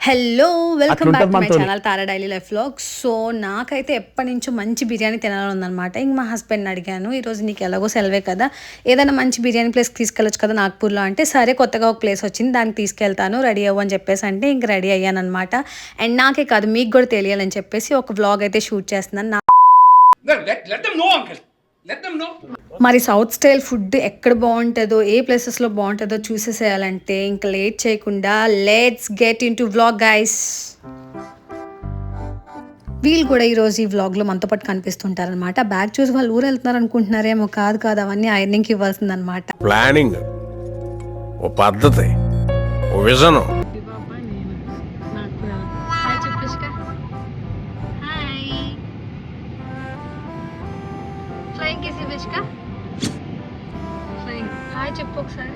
Hello welcome back to my మనతోని. Channel Tara daily life vlog. So నాకైతే ఎప్పటి నుంచో మంచి బిర్యానీ తినాలనుందనమాట. ఇంక మా హస్బెండ్ని అడిగాను, ఈరోజు నీకు ఎలాగో సెలవే కదా, ఏదైనా మంచి బిర్యానీ ప్లేస్కి తీసుకెళ్ళొచ్చు కదా నాగ్పూర్లో అంటే, సరే కొత్తగా ఒక ప్లేస్ వచ్చింది దానికి తీసుకెళ్తాను రెడీ అవ్వు అని చెప్పేసి అంటే ఇంక రెడీ అయ్యాను అనమాట. అండ్ నాకే కాదు మీకు కూడా తెలియాలని చెప్పేసి ఒక వ్లాగ్ అయితే షూట్ చేస్తున్నాను. Let them know, uncle. Let them know. మరి సౌత్ స్టైల్ ఫుడ్ ఎక్కడ బాగుంటుందో, ఏ ప్లేసెస్లో బాగుంటుందో చూసేసేయాలంటే ఇంకా లేట్ చేయకుండా let's get in to vlog guys. వీళ్ళు కూడా ఈరోజు ఈ వ్లాగ్లో మనతో పాటు కనిపిస్తుంటారనమాట. బ్యాగ్ చూసి వాళ్ళు ఊరు వెళ్తున్నారు అనుకుంటున్నారేమో, కాదు అవన్నీ ఐరనింగ్కి ఇవ్వాల్సిందనమాట. ప్లానింగ్, ఓ పద్ధతి, ఓ విజను. చెప్పు ఒకసారి,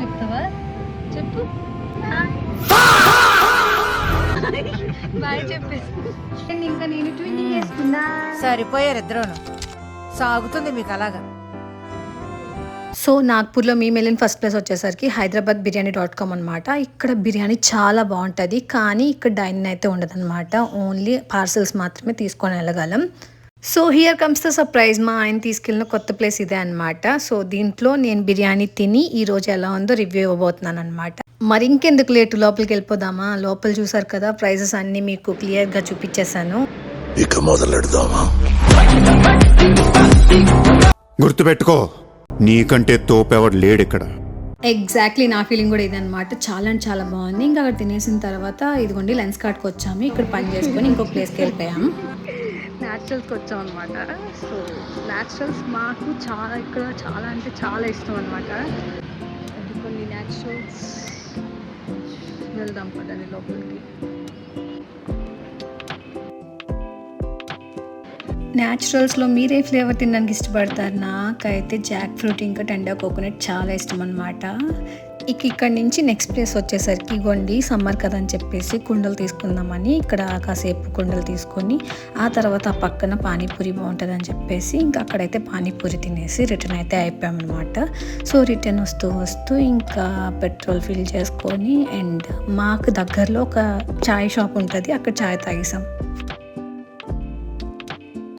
చెప్తావా? చెప్పు బాయ్ చెప్పేసి ఇంకా నేను ట్విన్నింగ్ వేసుకున్నా. సరిపోయారు ఇద్దరును, సాగుతుంది మీకు అలాగా. సో నాగ్పూర్లో మేము వెళ్ళిన ఫస్ట్ ప్లేస్ వచ్చేసరికి hyderabadbiryani.com అనమాట. ఇక్కడ బిర్యానీ చాలా బాగుంటుంది, కానీ ఇక్కడ డైనింగ్ అయితే ఉండదన్నమాట. ఓన్లీ పార్సల్స్ మాత్రమే తీసుకొని వెళ్ళగలం. So here comes the surprise. మా ఆయన తీసుకెళ్ళిన కొత్త ప్లేస్ ఇదే అనమాట. సో దీంట్లో నేను బిర్యానీ తిని ఈరోజు ఎలా ఉందో రివ్యూ ఇవ్వబోతున్నాను అనమాట. మరి ఇంకెందుకు లేటు, లోపలికి వెళ్ళిపోదామా? లోపల చూసారు కదా, ప్రైజెస్ అన్నీ మీకు క్లియర్గా చూపించేశాను. ఇక మొదలెడదామా? గుర్తుపెట్టుకో, నీకంటే తోపెవడు లేడు ఇక్కడ. ఎగ్జాక్ట్లీ నా ఫీలింగ్ కూడా ఇదనమాట. చాలా అంటే చాలా బాగుంది. ఇంకా అక్కడ తినేసిన తర్వాత ఇదిగోండి లెన్స్ కార్డ్కి వచ్చాము. ఇక్కడ పని చేసుకొని ఇంకో ప్లేస్కి వెళ్ళిపోయాము. న్యాచురల్స్కి వచ్చాం అనమాట. సో న్యాచురల్స్ మాకు చాలా ఇక్కడ చాలా అంటే చాలా ఇష్టం అనమాట. కొన్ని న్యాచురల్స్ వెళ్దాం పదండి లోపలికి. న్యాచురల్స్లో మీరే ఫ్లేవర్ తినడానికి ఇష్టపడతారు? నాకైతే జాక్ ఫ్రూట్ ఇంకా టెండర్ కోకోనట్ చాలా ఇష్టం అనమాట. ఇక్కడ నుంచి నెక్స్ట్ ప్లేస్ వచ్చేసరికి ఇవ్వండి, సమ్మర్ కదా అని చెప్పేసి కుండలు తీసుకుందామని ఇక్కడ కాసేపు కుండలు తీసుకొని ఆ తర్వాత ఆ పక్కన పానీపూరి బాగుంటుంది అని చెప్పేసి ఇంకా అక్కడైతే పానీపూరి తినేసి రిటర్న్ అయితే అయిపోయామన్నమాట. సో రిటర్న్ వస్తూ ఇంకా పెట్రోల్ ఫిల్ చేసుకొని అండ్ మాకు దగ్గరలో ఒక చాయ్ షాప్ ఉంటుంది, అక్కడ చాయ్ తాగేసాం.